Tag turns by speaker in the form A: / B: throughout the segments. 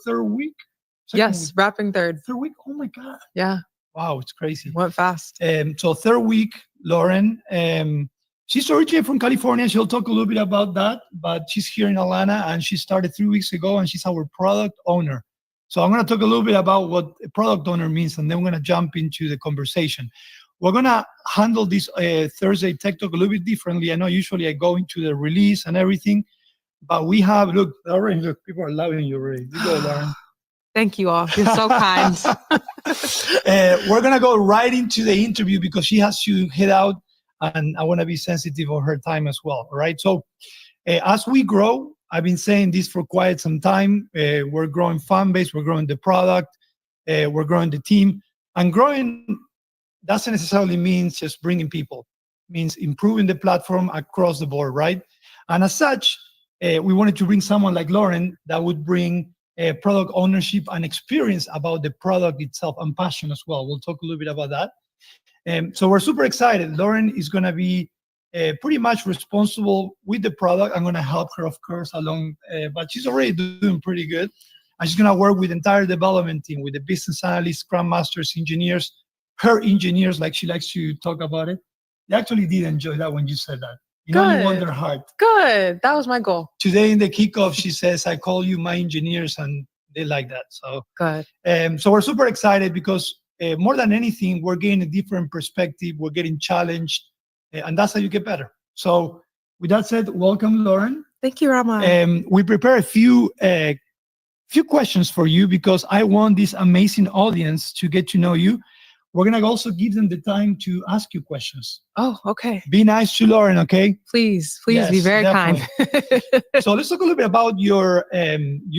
A: third week?
B: Yes,
A: Week?
B: wrapping third.
A: Third week? Oh my God.
B: Yeah.
A: Wow, it's crazy.
B: Went fast.
A: So third week, Lauren. She's originally from California. She'll talk a little bit about that, but she's here in Atlanta and she started 3 weeks ago and she's our product owner. So I'm going to talk a little bit about what a product owner means and then we're going to jump into the conversation. We're going to handle this Thursday Tech Talk a little bit differently. I know usually I go into the release and everything, but we have, look, people are loving you already. You go, Lauren.
B: Thank you all. You're so kind.
A: We're going to go right into the interview because she has to head out and I want to be sensitive of her time as well. All right. So as we grow, I've been saying this for quite some time. We're growing fan base. We're growing the product. We're growing the team. And growing doesn't necessarily mean just bringing people. It means improving the platform across the board, right? And as such, we wanted to bring someone like Lauren that would bring product ownership and experience about the product itself and passion as well. We'll talk a little bit about that. So we're super excited. Lauren is going to be pretty much responsible with the product. I'm going to help her, of course, along, but she's already doing pretty good. And she's going to work with the entire development team, with the business analysts, scrum masters, engineers, her engineers, like she likes to talk about it. They actually did enjoy that when you said that. You know, you won their heart.
B: Good. That was my goal.
A: Today in the kickoff, she says, I call you my engineers, and they like that. So
B: good.
A: So we're super excited because more than anything, we're getting a different perspective. We're getting challenged, and that's how you get better. So with that said, welcome, Lauren.
B: Thank you, Rama.
A: We prepare a few questions for you because I want this amazing audience to get to know you. We're going to also give them the time to ask you questions.
B: Oh, okay.
A: Be nice to Lauren, okay?
B: Please yes, be very definitely.
A: Kind. So let's talk a little bit about your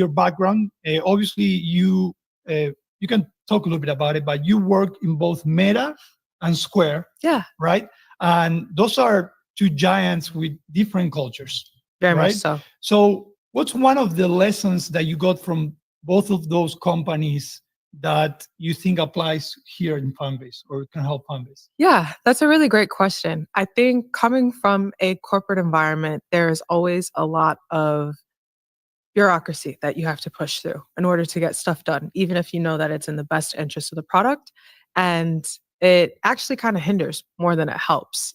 A: background. Obviously, you can talk a little bit about it, but you work in both Meta and Square.
B: Yeah.
A: Right? And those are two giants with different cultures.
B: Very
A: right?
B: much so.
A: So what's one of the lessons that you got from both of those companies that you think applies here in Fanbase or can help Fanbase?
B: Yeah, that's a really great question. I think coming from a corporate environment, there is always a lot of bureaucracy that you have to push through in order to get stuff done, even if you know that it's in the best interest of the product. And it actually kind of hinders more than it helps.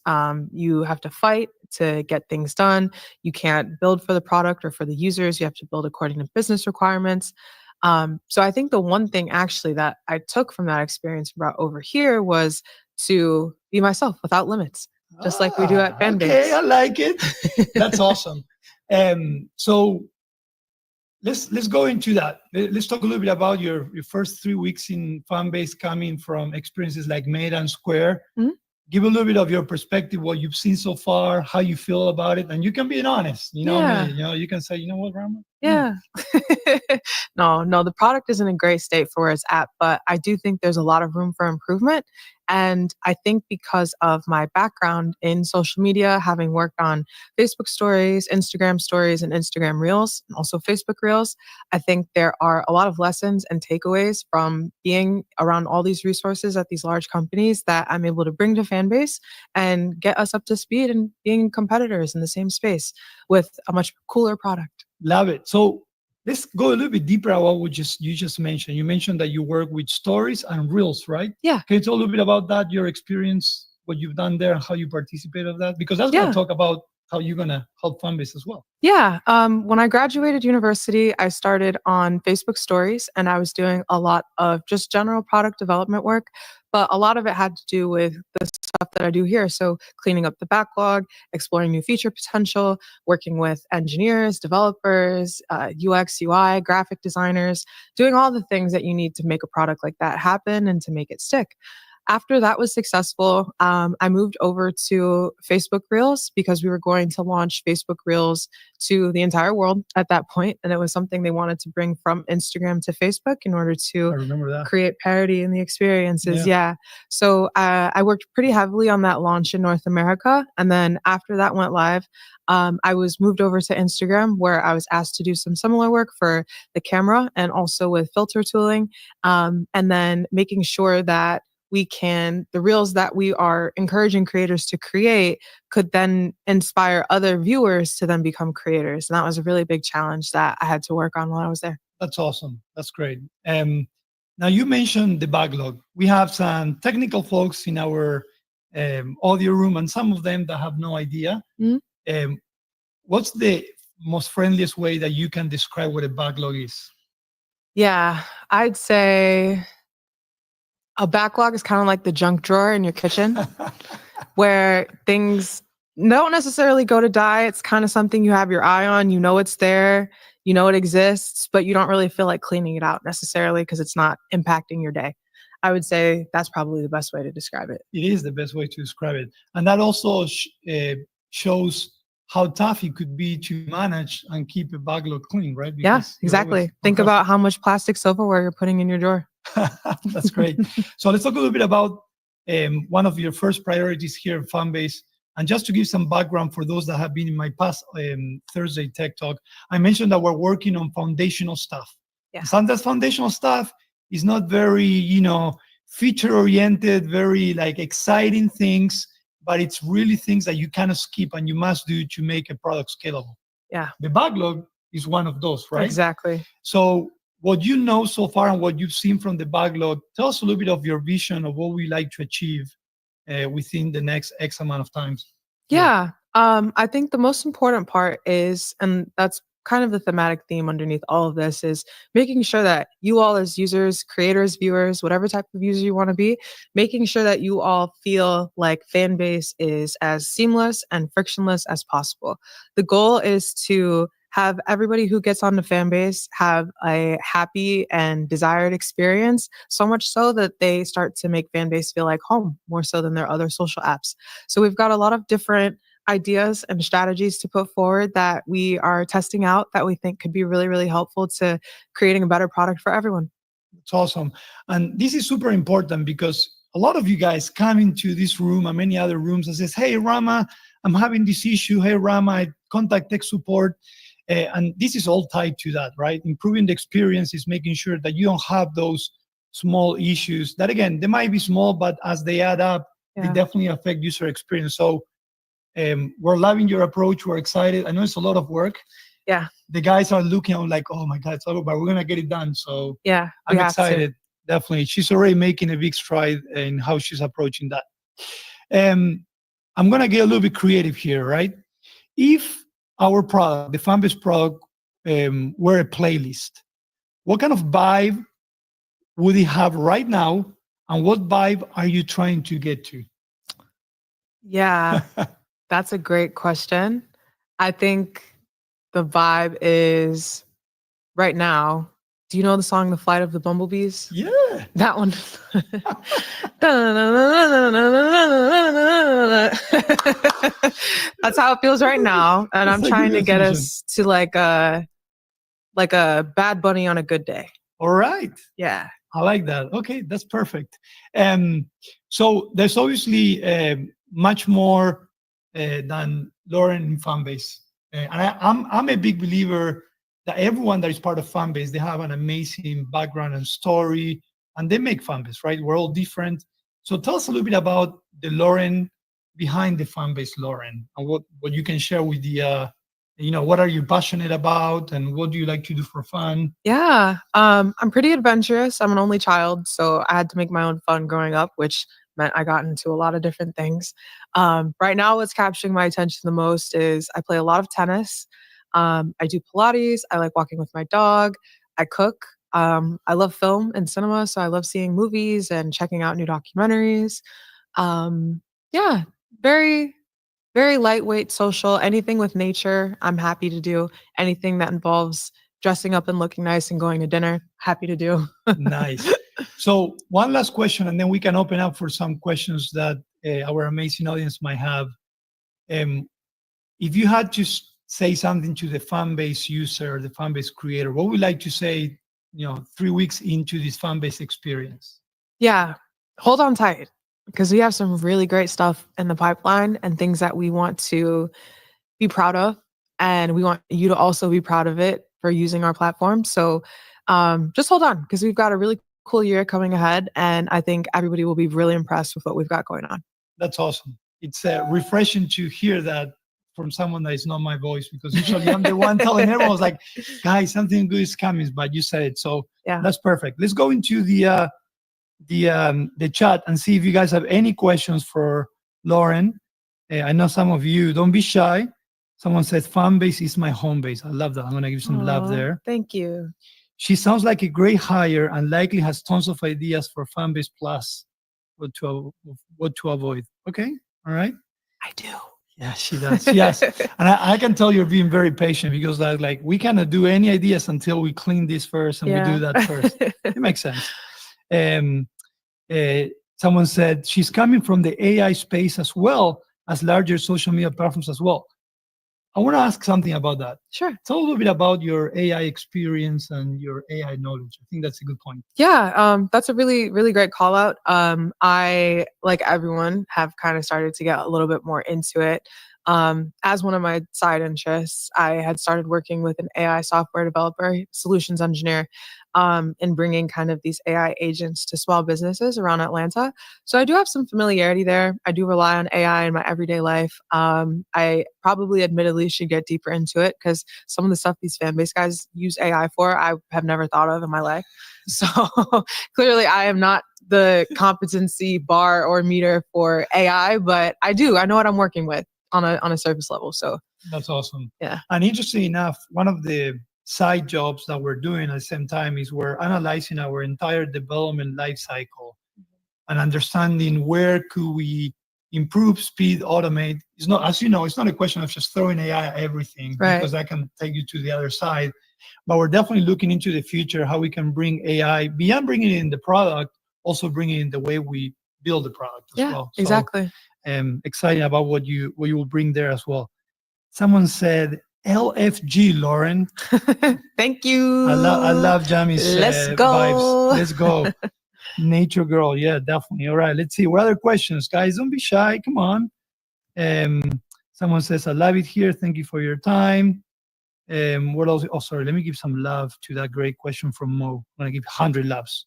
B: You have to fight to get things done. You can't build for the product or for the users. You have to build according to business requirements. So I think the one thing actually that I took from that experience and brought over here was to be myself without limits, just like we do at Fanbase.
A: Okay, I like it. That's awesome. So let's go into that. Let's talk a little bit about your first 3 weeks in Fanbase, coming from experiences like Meta and Square. Mm-hmm. Give a little bit of your perspective, what you've seen so far, how you feel about it, and you can be honest. You know, yeah. You can say, you know what, Rama?
B: Yeah. No, the product is in a great state for where it's at, but I do think there's a lot of room for improvement. And I think because of my background in social media, having worked on Facebook stories, and Instagram Reels, and also Facebook Reels, I think there are a lot of lessons and takeaways from being around all these resources at these large companies that I'm able to bring to Fanbase and get us up to speed and being competitors in the same space with a much cooler product.
A: Love it. So let's go a little bit deeper on what you just mentioned. You mentioned that you work with stories and reels, right?
B: Yeah.
A: Can you tell a little bit about that, your experience, what you've done there, and how you participate of that? Because that's going to talk about how you're going to help Fanbase as well.
B: Yeah. When I graduated university, I started on Facebook stories and I was doing a lot of just general product development work, but a lot of it had to do with the stuff that I do here. So cleaning up the backlog, exploring new feature potential, working with engineers, developers, UX, UI, graphic designers, doing all the things that you need to make a product like that happen and to make it stick. After that was successful, I moved over to Facebook Reels because we were going to launch Facebook Reels to the entire world at that point. And it was something they wanted to bring from Instagram to Facebook in order to create parity in the experiences. Yeah. So I worked pretty heavily on that launch in North America. And then after that went live, I was moved over to Instagram where I was asked to do some similar work for the camera and also with filter tooling. And then making sure that the reels that we are encouraging creators to create could then inspire other viewers to then become creators. And that was a really big challenge that I had to work on while I was there.
A: That's awesome. That's great. Now you mentioned the backlog. We have some technical folks in our audio room, and some of them that have no idea.
B: Mhm.
A: Um, what's the most friendliest way that you can describe what a backlog is?
B: Yeah, I'd say a backlog is kind of like the junk drawer in your kitchen where things don't necessarily go to die. It's kind of something you have your eye on, you know it's there, you know it exists, but you don't really feel like cleaning it out necessarily because it's not impacting your day. I would say that's probably the best way to describe it.
A: It is the best way to describe it. And that also shows how tough it could be to manage and keep a backlog clean, right?
B: Yeah,
A: Because you're always
B: exactly. Think about how much plastic silverware you're putting in your drawer.
A: That's great. So let's talk a little bit about one of your first priorities here at Fanbase. And just to give some background for those that have been in my past Thursday Tech Talk, I mentioned that we're working on foundational stuff.
B: Yeah.
A: Sometimes foundational stuff is not very, feature oriented, very like exciting things, but it's really things that you cannot skip and you must do to make a product scalable.
B: Yeah,
A: The backlog is one of those, right?
B: exactly.
A: So what you know so far and what you've seen from the backlog, tell us a little bit of your vision of what we like to achieve within the next X amount of times.
B: Yeah. I think the most important part is, and that's kind of the thematic theme underneath all of this, is making sure that you all as users, creators, viewers, whatever type of user you want to be, making sure that you all feel like Fanbase is as seamless and frictionless as possible. The goal is to have everybody who gets onto Fanbase have a happy and desired experience, so much so that they start to make Fanbase feel like home more so than their other social apps. So we've got a lot of different ideas and strategies to put forward that we are testing out that we think could be really, really helpful to creating a better product for everyone.
A: It's awesome. And this is super important because a lot of you guys come into this room and many other rooms and says, hey, Rama, I'm having this issue. Hey, Rama, I contact tech support. And this is all tied to that, right? Improving the experience is making sure that you don't have those small issues that, again, they might be small, but as they add up, they definitely affect user experience. So we're loving your approach. We're excited. I know it's a lot of work.
B: Yeah.
A: The guys are looking out like, oh my God, it's over, but we're going to get it done. So
B: yeah,
A: I'm excited. Definitely. She's already making a big stride in how she's approaching that. I'm going to get a little bit creative here, right? If our product, the Fanbase product, were a playlist, what kind of vibe would it have right now? And what vibe are you trying to get to?
B: Yeah, that's a great question. I think the vibe is right now. Do you know the song The Flight of the Bumblebees?
A: Yeah.
B: That one. That's how it feels right now. And I'm trying to get us to like a Bad Bunny on a good day.
A: All right.
B: Yeah.
A: I like that. Okay, that's perfect. So there's obviously much more than Lauren in Fanbase. And I'm a big believer that everyone that is part of Fanbase, they have an amazing background and story, and they make Fanbase, right? We're all different. So tell us a little bit about the Lauren behind the Fanbase, Lauren, and what you can share with the what are you passionate about and what do you like to do for fun?
B: Yeah, I'm pretty adventurous. I'm an only child, so I had to make my own fun growing up, which meant I got into a lot of different things. Right now, what's capturing my attention the most is I play a lot of tennis. I do Pilates. I like walking with my dog. I cook. I love film and cinema, so I love seeing movies and checking out new documentaries. Yeah, very, very lightweight social. Anything with nature, I'm happy to do. Anything that involves dressing up and looking nice and going to dinner, happy to do.
A: Nice. So one last question, and then we can open up for some questions that our amazing audience might have. If you had to say something to the Fanbase user, the Fanbase creator, what would you like to say, 3 weeks into this Fanbase experience?
B: Yeah, hold on tight because we have some really great stuff in the pipeline and things that we want to be proud of. And we want you to also be proud of it for using our platform. So just hold on because we've got a really cool year coming ahead. And I think everybody will be really impressed with what we've got going on.
A: That's awesome. It's refreshing to hear that from someone that is not my voice, because usually I'm the one telling everyone, I was like, guys, something good is coming, but you said it. So
B: Yeah.
A: that's perfect. Let's go into the chat and see if you guys have any questions for Lauren. I know some of you, don't be shy. Someone said, fan base is my home base. I love that. I'm going to give some love there.
B: Thank you.
A: She sounds like a great hire and likely has tons of ideas for Fanbase Plus. What to avoid. Okay. All right.
B: I do.
A: Yeah, she does. Yes. And I can tell you're being very patient, because like we cannot do any ideas until we clean this first and we do that first. It makes sense. Someone said she's coming from the AI space as well as larger social media platforms as well. I want to ask something about that.
B: Sure.
A: Tell a little bit about your AI experience and your AI knowledge. I think that's a good point.
B: Yeah, that's a really, really great call out. I, like everyone, have kind of started to get a little bit more into it. As one of my side interests, I had started working with an AI software developer, solutions engineer, in bringing kind of these AI agents to small businesses around Atlanta. So I do have some familiarity there. I do rely on AI in my everyday life. I probably admittedly should get deeper into it, because some of the stuff these fan base guys use AI for, I have never thought of in my life. So clearly I am not the competency bar or meter for AI, but I know what I'm working with on a surface level. So
A: that's awesome.
B: Yeah.
A: And interesting enough, one of the side jobs that we're doing at the same time is we're analyzing our entire development life cycle and understanding where could we improve, speed, automate. It's not, as you know, it's not a question of just throwing AI at everything,
B: Right.
A: because that can take you to the other side. But we're definitely looking into the future, how we can bring AI beyond bringing it in the product, also bringing it in the way we build the product as well. So,
B: exactly.
A: excited about what you will bring there as well. Someone said LFG, Lauren.
B: Thank you.
A: I love Jamie's
B: Let's go.
A: vibes. Let's go. Nature girl. Yeah, definitely. All right. Let's see. What other questions? Guys, don't be shy. Come on. Someone says, I love it here. Thank you for your time. What else? Oh, sorry. Let me give some love to that great question from Mo. I'm going to give 100 loves.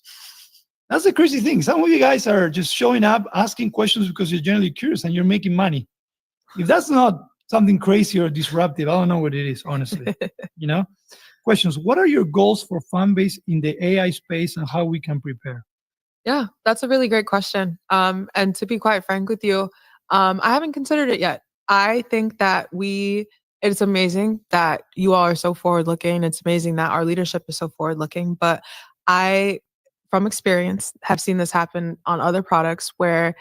A: That's the crazy thing. Some of you guys are just showing up, asking questions because you're generally curious and you're making money. If that's not something crazy or disruptive, I don't know what it is, honestly. Questions. What are your goals for Fanbase in the AI space and how we can prepare?
B: Yeah, that's a really great question. And to be quite frank with you, I haven't considered it yet. I think that it's amazing that you all are so forward looking. It's amazing that our leadership is so forward looking, but I, from experience, have seen this happen on other products where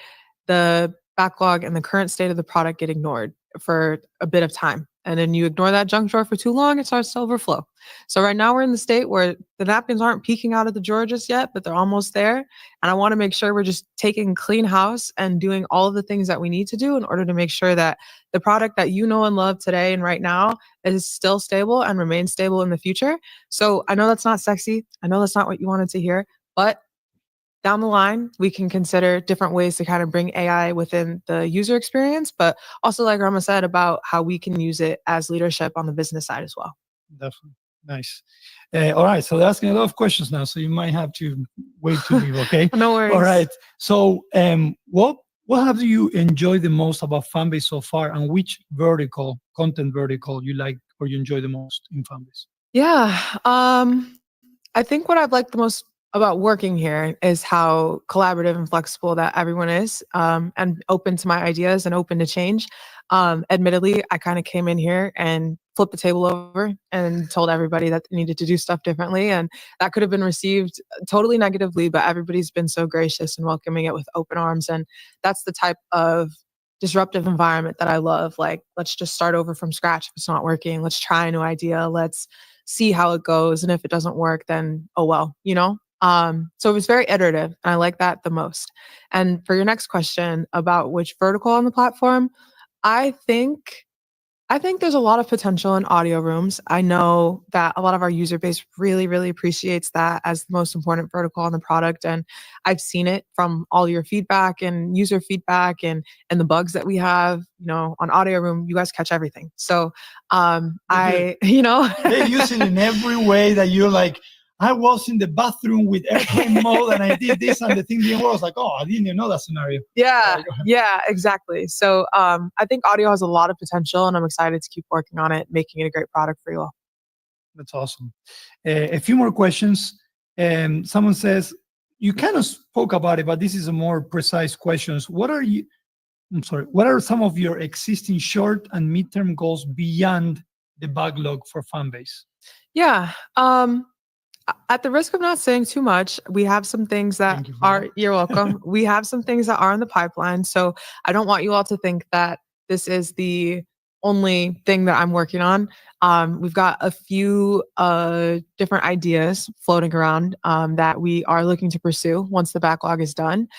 B: the backlog and the current state of the product get ignored for a bit of time. And then you ignore that junk drawer for too long, it starts to overflow. So right now we're in the state where the napkins aren't peeking out of the drawer just yet, but they're almost there. And I want to make sure we're just taking clean house and doing all of the things that we need to do in order to make sure that the product that you know and love today and right now is still stable and remains stable in the future. So I know that's not sexy. I know that's not what you wanted to hear, but down the line, we can consider different ways to kind of bring AI within the user experience, but also, like Rama said, about how we can use it as leadership on the business side as well.
A: Definitely. Nice. All right. So they're asking a lot of questions now, so you might have to wait to leave, okay?
B: No worries.
A: All right. So what have you enjoyed the most about Fanbase so far, and which content vertical you like or you enjoy the most in Fanbase?
B: Yeah. I think what I've liked the most about working here is how collaborative and flexible that everyone is, and open to my ideas and open to change. Admittedly, I kind of came in here and flipped the table over and told everybody that they needed to do stuff differently. And that could have been received totally negatively, but everybody's been so gracious and welcoming it with open arms. And that's the type of disruptive environment that I love. Like, let's just start over from scratch. If it's not working, let's try a new idea. Let's see how it goes. And if it doesn't work, then, oh, well, so it was very iterative, and I like that the most. And for your next question about which vertical on the platform, I think there's a lot of potential in audio rooms. I know that a lot of our user base really, really appreciates that as the most important vertical on the product. And I've seen it from all your feedback and user feedback and the bugs that we have, on audio room. You guys catch everything. So
A: they use it in every way that you're like, I was in the bathroom with airplane mode and I did this and the thing didn't work. I was like, oh, I didn't even know that scenario.
B: Yeah, yeah, exactly. So I think audio has a lot of potential, and I'm excited to keep working on it, making it a great product for you all.
A: That's awesome. A few more questions. Someone says, you kind of spoke about it, but this is a more precise questions. What are some of your existing short and midterm goals beyond the backlog for Fanbase?
B: Yeah. At the risk of not saying too much, we have some things that you're welcome. We have some things that are in the pipeline. So I don't want you all to think that this is the only thing that I'm working on. We've got a few different ideas floating around that we are looking to pursue once the backlog is done.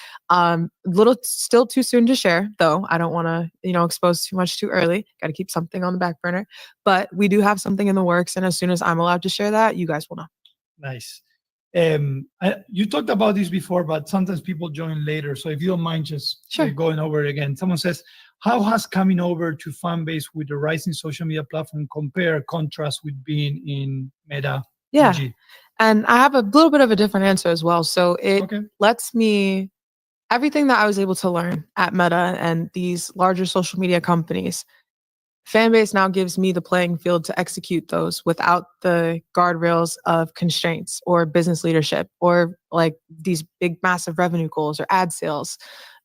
B: Still too soon to share, though. I don't want to, expose too much too early. Got to keep something on the back burner. But we do have something in the works, and as soon as I'm allowed to share that, you guys will know.
A: Nice. You talked about this before, but sometimes people join later. So if you don't mind just going over it again. Someone says, how has coming over to Fanbase with the rising social media platform contrast with being in Meta?
B: Yeah. And I have a little bit of a different answer as well. So it lets me, everything that I was able to learn at Meta and these larger social media companies, Fanbase now gives me the playing field to execute those without the guardrails of constraints or business leadership or like these big, massive revenue goals or ad sales.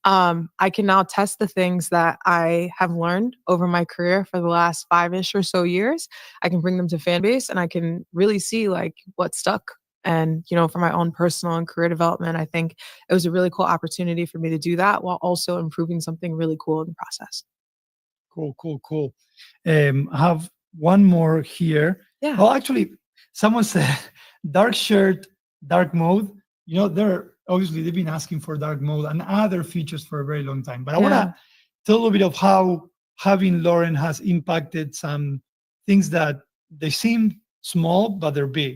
B: I can now test the things that I have learned over my career for the last 5-ish or so years. I can bring them to Fanbase and I can really see like what stuck. And, for my own personal and career development, I think it was a really cool opportunity for me to do that while also improving something really cool in the process.
A: Cool. I have one more here.
B: Yeah.
A: Oh, actually, someone said dark shirt, dark mode. They've been asking for dark mode and other features for a very long time. But I want to tell a little bit of how having Lauren has impacted some things that they seem small, but they're big.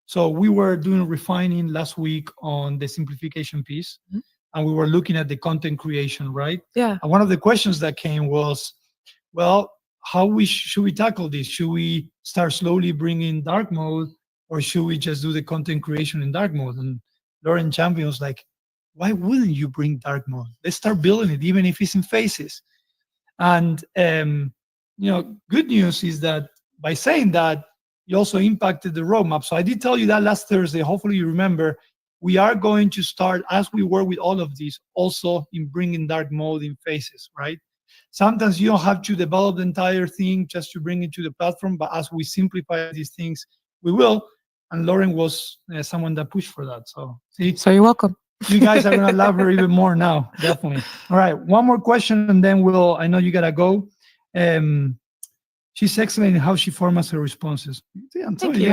A: So we were doing refining last week on the simplification piece, and we were looking at the content creation, right?
B: Yeah.
A: And one of the questions that came was, well, should we tackle this? Should we start slowly bringing dark mode, or should we just do the content creation in dark mode? And Lauren Champion was like, why wouldn't you bring dark mode? Let's start building it, even if it's in Faces. And good news is that by saying that, you also impacted the roadmap. So I did tell you that last Thursday. Hopefully you remember. We are going to start, as we work with all of these, also in bringing dark mode in Faces, right? Sometimes you don't have to develop the entire thing just to bring it to the platform, but as we simplify these things, we will. And Lauren was someone that pushed for that. So
B: you're welcome.
A: You guys are going to love her even more now, definitely. All right, one more question, and then I know you got to go. She's excellent in how she formats her responses. I'm telling you.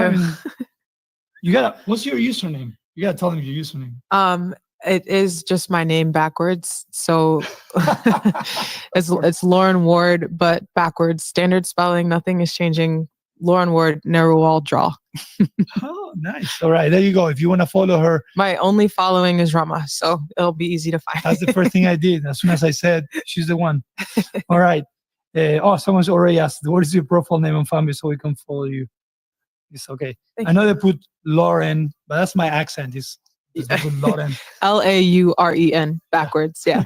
A: What's your username? You got to tell them your username.
B: It is just my name backwards. So it's Lauren Ward, but backwards. Standard spelling, nothing is changing. Lauren Ward, Narrowwall Draw.
A: Oh, nice. All right, there you go. If you want to follow her.
B: My only following is Rama, so it'll be easy to find.
A: That's the first thing I did. As soon as I said, she's the one. All right. Someone's already asked, what is your profile name on Fanbase so we can follow you? It's okay. I know they put Lauren, but that's my accent. It's Lauren.
B: Lauren backwards. Yeah.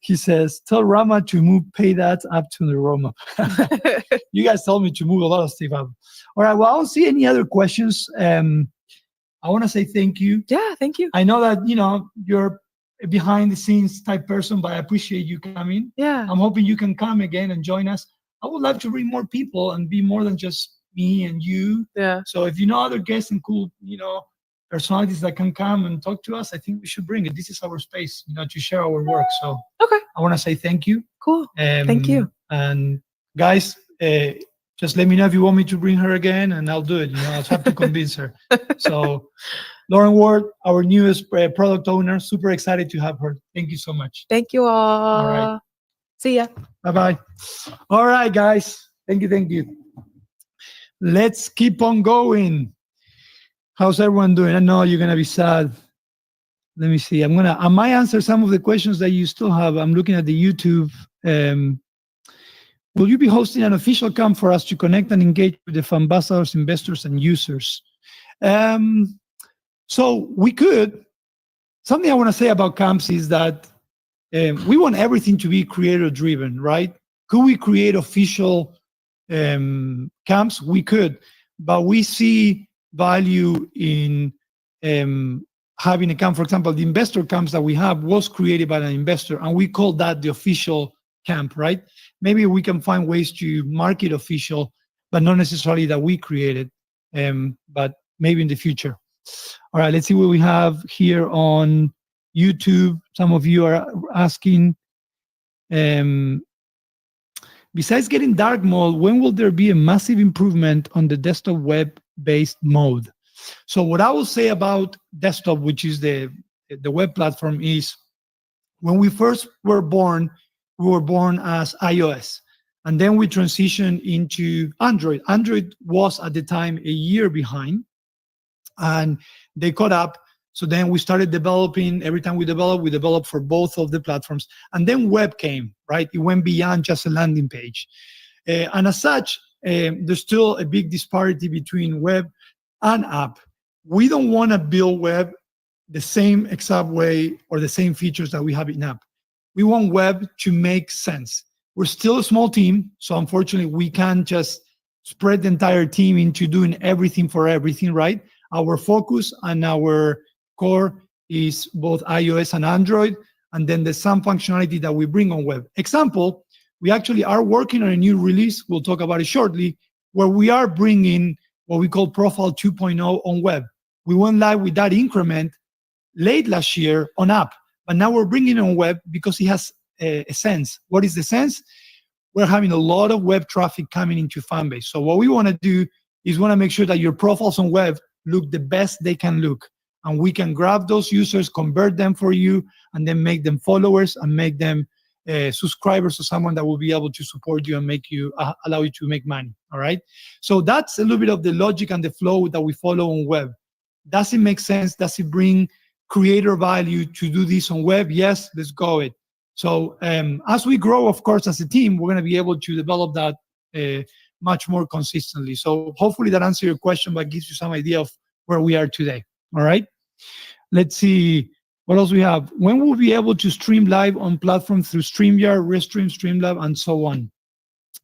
A: He says, tell Rama to move paid ads up to the Roma. You guys told me to move a lot of stuff up. All right. Well, I don't see any other questions. I want to say thank you.
B: Yeah, thank you.
A: I know that, you're a behind the scenes type person, but I appreciate you coming.
B: Yeah.
A: I'm hoping you can come again and join us. I would love to bring more people and be more than just me and you.
B: Yeah.
A: So if you know other guests and cool, personalities that can come and talk to us, I think we should bring it. This is our space, to share our work. So
B: okay.
A: I want to say thank you.
B: Cool. Thank you.
A: And guys, just let me know if you want me to bring her again, and I'll do it. I'll have to convince her. So Lauren Ward, our newest product owner, super excited to have her. Thank you so much.
B: Thank you all.
A: All right.
B: See ya.
A: Bye-bye. All right, guys. Thank you. Let's keep on going. How's everyone doing? I know you're going to be sad. Let me see. I might answer some of the questions that you still have. I'm looking at the YouTube. Will you be hosting an official camp for us to connect and engage with the Fanbassadors, investors, and users? So we could, something I want to say about camps is that we want everything to be creator driven, right? Could we create official camps? We could, but we see value in having a camp. For example, the investor camps that we have was created by an investor, and we call that the official camp, right? Maybe we can find ways to market official, but not necessarily that we created, but maybe in the future. All right, let's see what we have here on YouTube. Some of you are asking, besides getting dark mode, when will there be a massive improvement on the desktop web-based mode? So what I will say about desktop, which is the web platform, is when we first were born, we were born as iOS. And then we transitioned into Android. Android was at the time a year behind, and they caught up. So then we started developing. Every time we developed for both of the platforms. And then web came, right? It went beyond just a landing page. And as such, there's still a big disparity between web and app. We don't want to build web the same exact way or the same features that we have in app. We want web to make sense. We're still a small team, so unfortunately, we can't just spread the entire team into doing everything for everything, right? Our focus and our core is both iOS and Android, and then there's some functionality that we bring on web. Example, we actually are working on a new release, we'll talk about it shortly, where we are bringing what we call Profile 2.0 on web. We went live with that increment late last year on app, but now we're bringing it on web because it has a sense. What is the sense? We're having a lot of web traffic coming into Fanbase. So what we want to do is want to make sure that your profiles on web look the best they can look. And we can grab those users, convert them for you, and then make them followers and make them subscribers to someone that will be able to support you and make you allow you to make money. All right. So that's a little bit of the logic and the flow that we follow on web. Does it make sense? Does it bring creator value to do this on web? Yes, let's go it. So as we grow, of course, as a team, we're going to be able to develop that much more consistently. So hopefully that answers your question, but gives you some idea of where we are today. All right. Let's see what else we have. When we'll be able to stream live on platforms through StreamYard, Restream, Streamlab, and so on.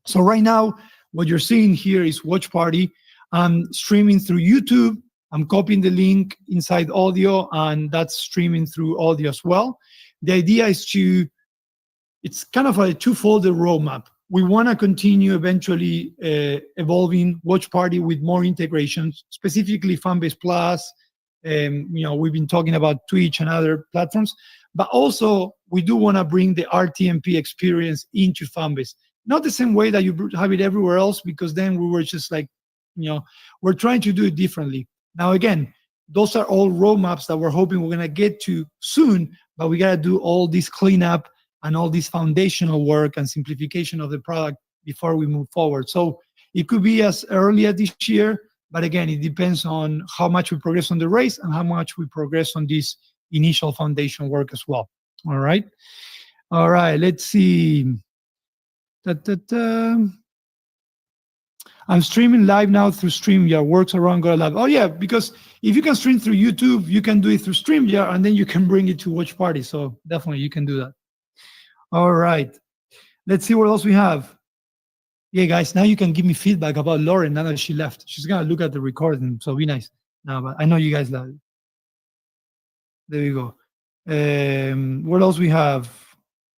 A: So right now, what you're seeing here is Watch Party. I'm streaming through YouTube. I'm copying the link inside audio, and that's streaming through audio as well. The idea is it's kind of a twofold roadmap. We want to continue eventually evolving Watch Party with more integrations, specifically Fanbase Plus. We've been talking about Twitch and other platforms, but also we do want to bring the RTMP experience into Fanbase. Not the same way that you have it everywhere else, because then we were just like, we're trying to do it differently. Now, again, those are all roadmaps that we're hoping we're going to get to soon, but we got to do all this cleanup and all this foundational work and simplification of the product before we move forward. So it could be as early as this year, but again, it depends on how much we progress on the race and how much we progress on this initial foundation work as well. All right. All right. Let's see. I'm streaming live now through StreamYard. Works around Go Live. Oh yeah, because if you can stream through YouTube, you can do it through StreamYard, and then you can bring it to Watch Party. So definitely you can do that. All right. Let's see what else we have. Yeah, guys, now you can give me feedback about Lauren now that she left. She's going to look at the recording, so be nice. No, but I know you guys love it. There you go. What else we have?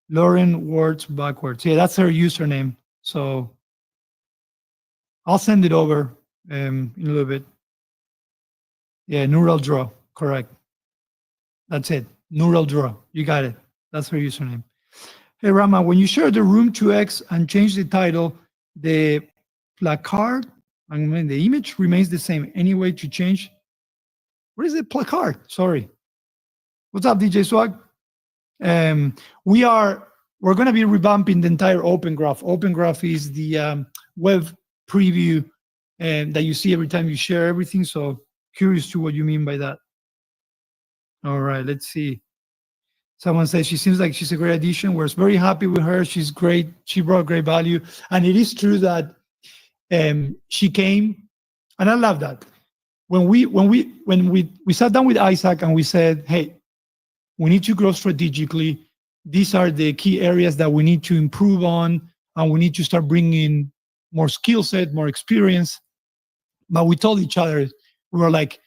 A: Lauren words backwards. Yeah, that's her username. So I'll send it over in a little bit. Yeah, Neural Draw, correct. That's it, Neural Draw. You got it. That's her username. Hey, Rama, when you share the room 2x and change the title, the placard, the image remains the same. Any way to change? What is the placard? Sorry. What's up, DJ Swag? We're going to be revamping the entire Open Graph. Open Graph is the web preview that you see every time you share everything. So curious to what you mean by that. All right, let's see. Someone says she seems like she's a great addition. We're very happy with her. She's great. She brought great value. And it is true that she came, and I love that. when we sat down with Isaac and we said, hey, we need to grow strategically. These are the key areas that we need to improve on, and we need to start bringing more skill set, more experience. But we told each other, we were like,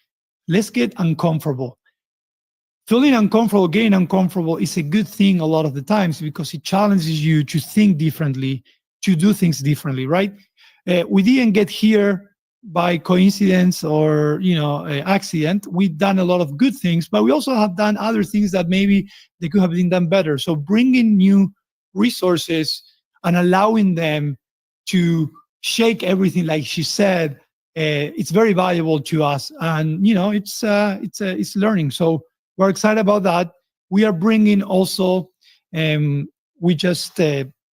A: let's get uncomfortable. Feeling uncomfortable, getting uncomfortable is a good thing a lot of the times because it challenges you to think differently, to do things differently, right? We didn't get here by coincidence or accident. We've done a lot of good things, but we also have done other things that maybe they could have been done better. So bringing new resources and allowing them to shake everything, like she said, it's very valuable to us, and it's learning. So we're excited about that. We are bringing also, we just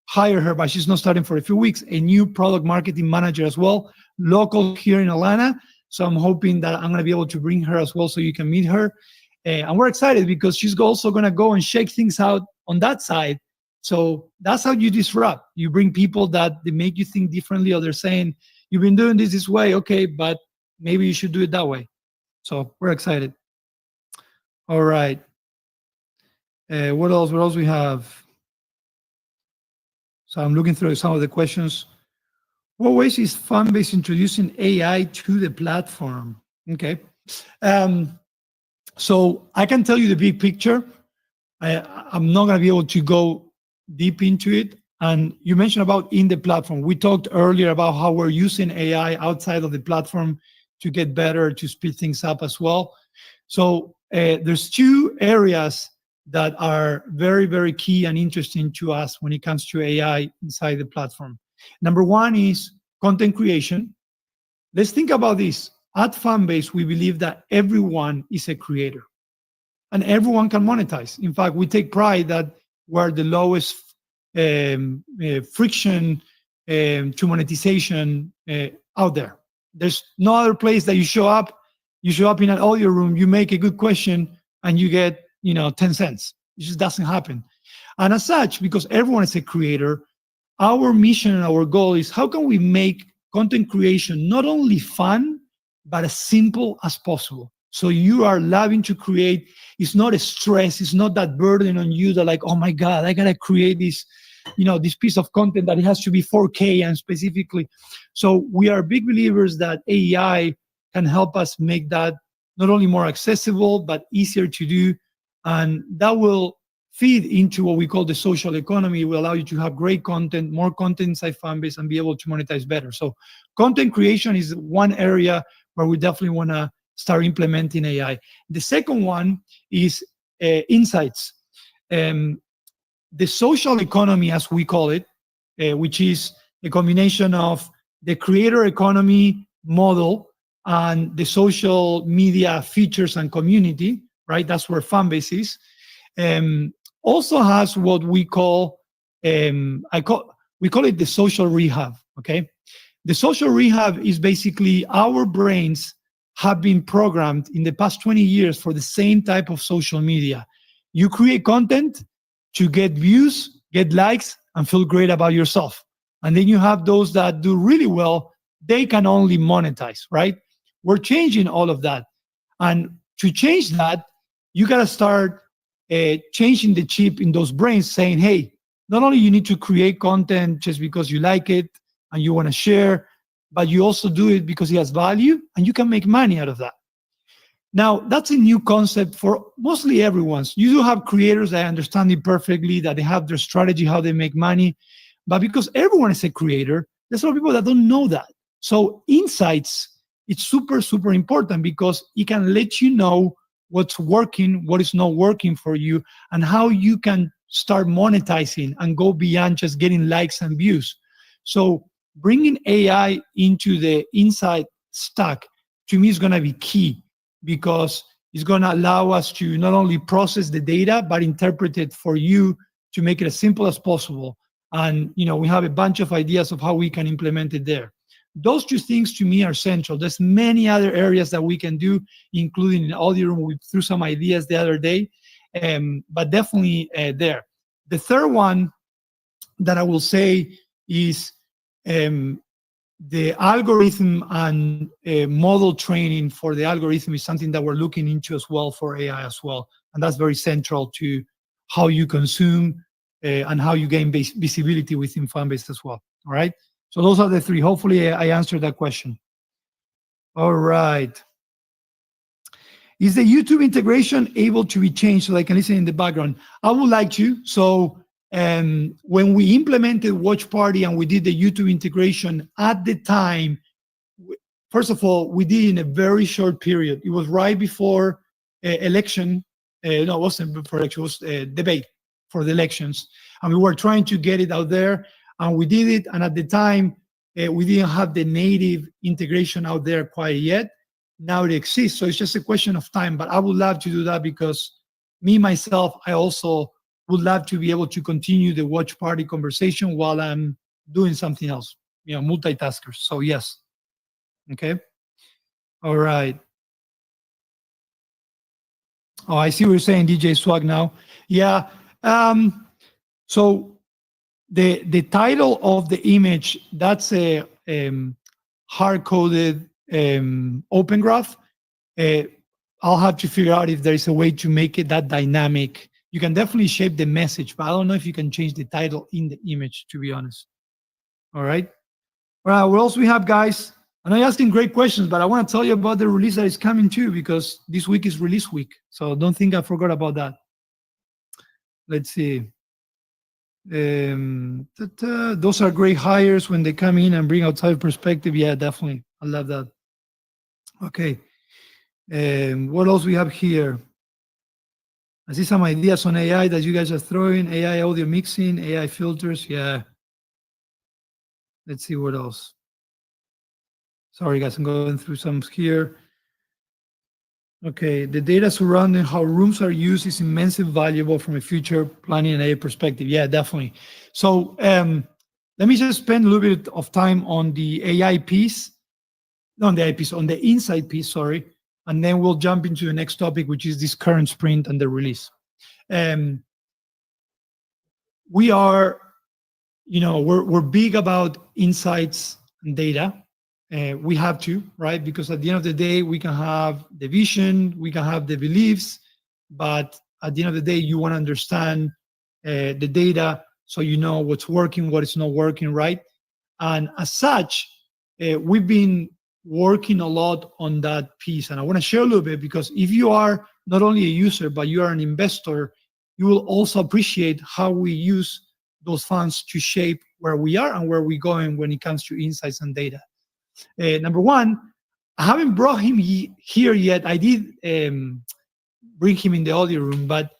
A: hired her, but she's not starting for a few weeks, a new product marketing manager as well, local here in Atlanta. So I'm hoping that I'm going to be able to bring her as well so you can meet her. And we're excited because she's also going to go and shake things out on that side. So that's how you disrupt. You bring people that they make you think differently, or they're saying, you've been doing this way, okay, but maybe you should do it that way. So we're excited. All right. What else? What else we have? So I'm looking through some of the questions. What ways is Fanbase introducing AI to the platform? Okay. So I can tell you the big picture. I'm not going to be able to go deep into it. And you mentioned about in the platform. We talked earlier about how we're using AI outside of the platform to get better, to speed things up as well. So there's two areas that are very, very key and interesting to us when it comes to AI inside the platform. Number one is content creation. Let's think about this. At Fanbase, we believe that everyone is a creator and everyone can monetize. In fact, we take pride that we're the lowest friction to monetization out there. There's no other place that you show up in an audio room, you make a good question, and you get 10 cents. It just doesn't happen. And as such, because everyone is a creator, our mission and our goal is how can we make content creation not only fun, but as simple as possible. So you are loving to create. It's not a stress. It's not that burden on you that like, oh my God, I gotta create this, this piece of content that it has to be 4K and specifically. So we are big believers that AI can help us make that not only more accessible, but easier to do. And that will feed into what we call the social economy. It will allow you to have great content, more content inside Fanbase, and be able to monetize better. So content creation is one area where we definitely want to start implementing AI. The second one is insights. The social economy, as we call it, which is a combination of the creator economy model and the social media features and community, right? That's where Fanbase is. Also has what we call, we call it the social rehab, okay? The social rehab is basically our brains have been programmed in the past 20 years for the same type of social media. You create content to get views, get likes, and feel great about yourself. And then you have those that do really well, they can only monetize, right? We're changing all of that. And to change that, you got to start changing the chip in those brains, saying, hey, not only you need to create content just because you like it and you want to share, but you also do it because it has value and you can make money out of that. Now, that's a new concept for mostly everyone. You do have creators that understand it perfectly, that they have their strategy, how they make money. But because everyone is a creator, there's a lot of people that don't know that. So insights, it's super, super important because it can let you know what's working, what is not working for you, and how you can start monetizing and go beyond just getting likes and views. So bringing AI into the insight stack, to me, is going to be key because it's going to allow us to not only process the data, but interpret it for you to make it as simple as possible. And, we have a bunch of ideas of how we can implement it there. Those two things to me are central. There's many other areas that we can do, including in audio room. We threw some ideas the other day, but definitely there. The third one that I will say is the algorithm and model training for the algorithm is something that we're looking into as well for AI as well. And that's very central to how you consume and how you gain visibility within fan base as well. All right. So those are the three. Hopefully I answered that question. All right. Is the YouTube integration able to be changed so I can listen in the background? I would like to. So when we implemented Watch Party and we did the YouTube integration at the time, first of all, we did in a very short period. It was right before election. No, it wasn't before election. It was debate for the elections. And we were trying to get it out there. And we did it. And at the time, we didn't have the native integration out there quite yet. Now it exists. So it's just a question of time. But I would love to do that because me, myself, I also would love to be able to continue the Watch Party conversation while I'm doing something else, multitaskers. So yes. Okay. All right. Oh, I see what you're saying, DJ Swag now. Yeah. So the title of the image, that's a hard-coded open graph. I'll have to figure out if there is a way to make it that dynamic. You can definitely shape the message, but I don't know if you can change the title in the image, to be honest. All right. All right. What else we have, guys? I know you're asking great questions, but I want to tell you about the release that is coming too, because this week is release week. So don't think I forgot about that. Let's see. Those are great hires when they come in and bring outside perspective. Yeah, definitely. I love that. Okay. What else we have here? I see some ideas on AI that you guys are throwing. AI audio mixing, AI filters. Yeah. Let's see what else. Sorry, guys, I'm going through some here. Okay, the data surrounding how rooms are used is immensely valuable from a future planning and AI perspective. Yeah, definitely. So let me just spend a little bit of time on the AI piece, not on the AI piece, on the insight piece, sorry, and then we'll jump into the next topic, which is this current sprint and the release. We are, we're big about insights and data. We have to, right? Because at the end of the day, we can have the vision, we can have the beliefs, but at the end of the day, you want to understand the data so you know what's working, what is not working, right? And as such, we've been working a lot on that piece. And I want to share a little bit because if you are not only a user, but you are an investor, you will also appreciate how we use those funds to shape where we are and where we're going when it comes to insights and data. Number one, I haven't brought him here yet. I did bring him in the audio room, but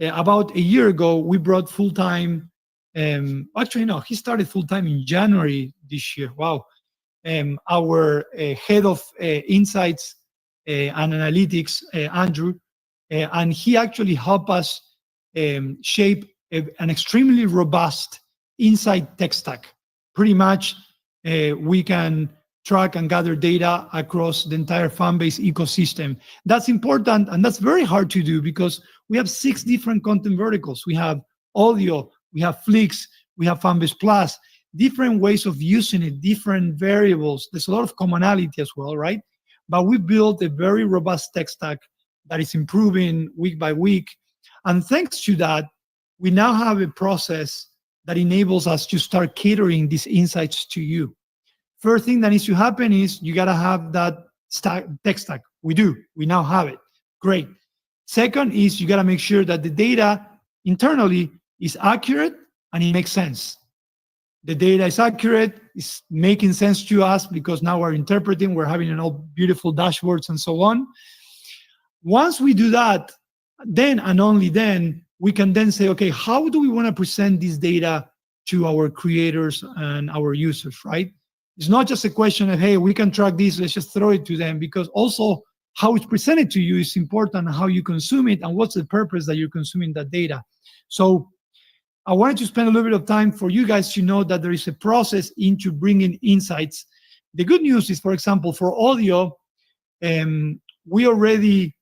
A: about a year ago, we brought full-time, actually, no, he started full-time in January this year. Wow. Our head of insights and analytics, Andrew, and he actually helped us shape an extremely robust insight tech stack. Pretty much, we can track and gather data across the entire fan base ecosystem. That's important, and that's very hard to do because we have 6 different content verticals. We have audio, we have Flicks, we have Fanbase Plus, different ways of using it, different variables. There's a lot of commonality as well, right? But we built a very robust tech stack that is improving week by week. And thanks to that, we now have a process that enables us to start catering these insights to you. First thing that needs to happen is you got to have that tech stack. We do. We now have it. Great. Second is you got to make sure that the data internally is accurate and it makes sense. The data is accurate, it's making sense to us because now we're interpreting, we're having all beautiful dashboards and so on. Once we do that, then and only then, we can then say, okay, how do we want to present this data to our creators and our users, right? It's not just a question of, hey, we can track this, let's just throw it to them, because also how it's presented to you is important, how you consume it, and what's the purpose that you're consuming that data. So I wanted to spend a little bit of time for you guys to know that there is a process into bringing insights. The good news is, for example, for audio, we already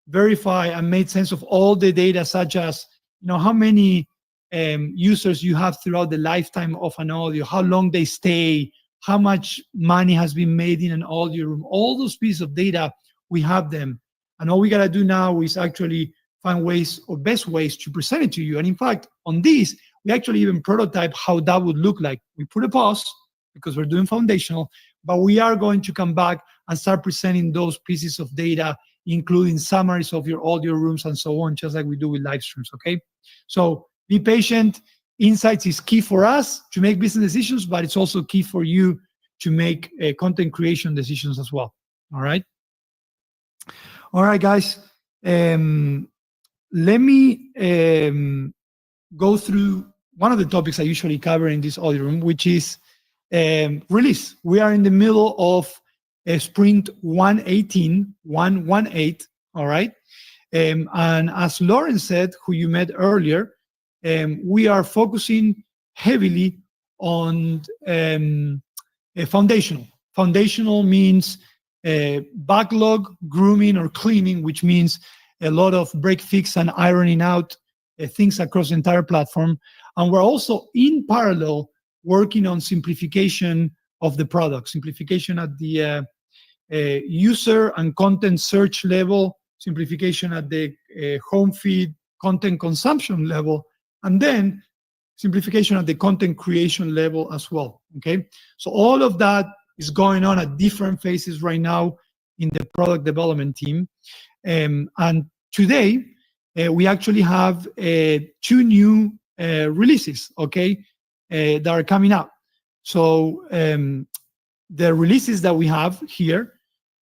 A: verify and made sense of all the data, such as how many users you have throughout the lifetime of an audio, how long they stay, how much money has been made in an audio room. All those pieces of data, we have them. And all we got to do now is actually find ways or best ways to present it to you. And in fact, on this, we actually even prototype how that would look like. We put a pause because we're doing foundational, but we are going to come back and start presenting those pieces of data, including summaries of your audio rooms and so on, just like we do with live streams, okay? So be patient. Insights is key for us to make business decisions, but it's also key for you to make content creation decisions as well, all right? All right, guys. Let me go through one of the topics I usually cover in this audio room, which is release. We are in the middle of sprint 118, 118, all right? And as Lauren said, who you met earlier, we are focusing heavily on foundational. Foundational means backlog, grooming, or cleaning, which means a lot of break fix and ironing out things across the entire platform. And we're also in parallel working on simplification of the product, simplification at the user and content search level, simplification at the home feed content consumption level, and then simplification at the content creation level as well, okay? So all of that is going on at different phases right now in the product development team. And today, we actually have 2 new releases, okay, that are coming out. So the releases that we have here,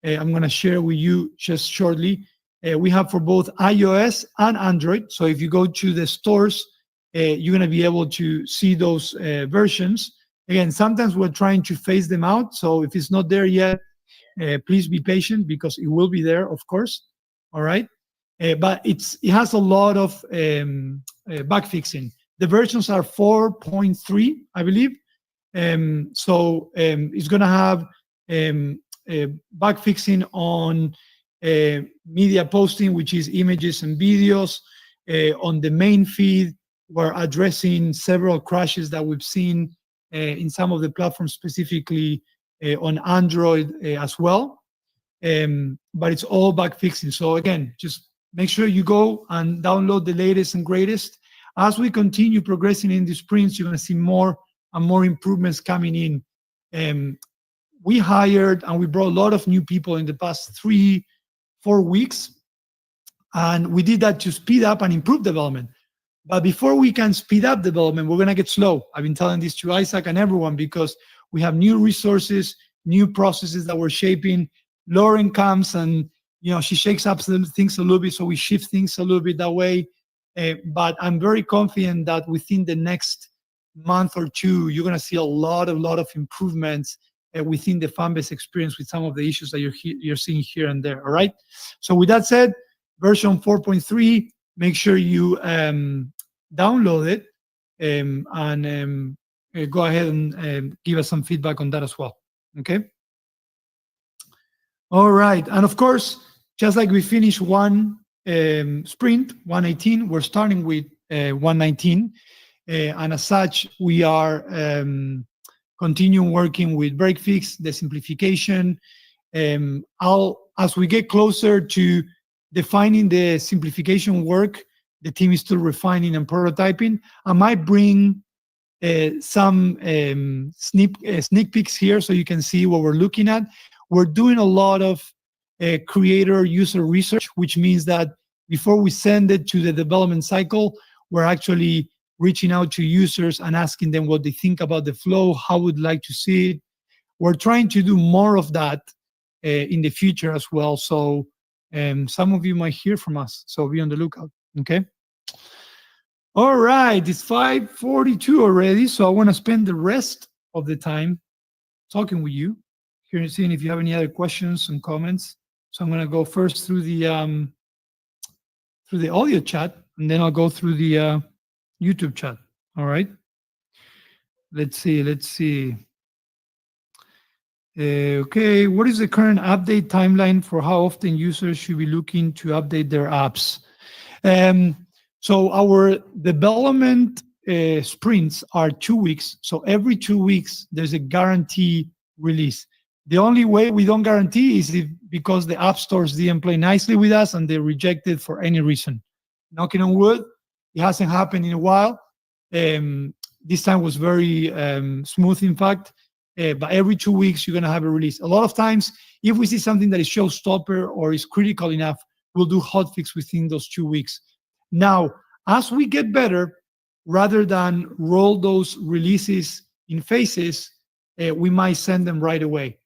A: I'm going to share with you just shortly. We have for both iOS and Android. So if you go to the stores, you're going to be able to see those versions. Again, sometimes we're trying to phase them out. So if it's not there yet, please be patient because it will be there, of course. All right. But it has a lot of bug fixing. The versions are 4.3, I believe. So it's going to have bug fixing on media posting, which is images and videos. On the main feed, we're addressing several crashes that we've seen in some of the platforms, specifically on Android as well. But it's all bug fixing. So again, just make sure you go and download the latest and greatest. As we continue progressing in the sprints, you're going to see more and more improvements coming in. We hired and we brought a lot of new people in the past 3-4 weeks. And we did that to speed up and improve development. But before we can speed up development, we're going to get slow. I've been telling this to Isaac and everyone because we have new resources, new processes that we're shaping. Lauren comes and she shakes up some things a little bit, so we shift things a little bit that way. But I'm very confident that within the next month or 2, you're going to see a lot of improvements within the fan-based experience with some of the issues that you're seeing here and there. All right. So with that said, version 4.3, make sure you download it and go ahead and give us some feedback on that as well. Okay. All right. And of course, just like we finished one sprint, 118, we're starting with 119. And as such, we are continuing working with break fix, the simplification. As we get closer to defining the simplification work, the team is still refining and prototyping. I might bring some sneak peeks here so you can see what we're looking at. We're doing a lot of creator user research, which means that before we send it to the development cycle, we're actually reaching out to users and asking them what they think about the flow, how would like to see it. We're trying to do more of that in the future as well. So some of you might hear from us, so be on the lookout, okay? All right, it's 5:42 already, so I want to spend the rest of the time talking with you, here and seeing if you have any other questions and comments. So I'm going to go first through the audio chat, and then I'll go through the YouTube chat. All right. Let's see. Okay, what is the current update timeline for how often users should be looking to update their apps? So our development sprints are 2 weeks. So every 2 weeks, there's a guarantee release. The only way we don't guarantee is if because the app stores didn't play nicely with us and they rejected for any reason. Knocking on wood, it hasn't happened in a while. This time was very smooth, in fact. But every 2 weeks, you're going to have a release. A lot of times, if we see something that is showstopper or is critical enough, we'll do hotfix within those 2 weeks. Now, as we get better, rather than roll those releases in phases, we might send them right away.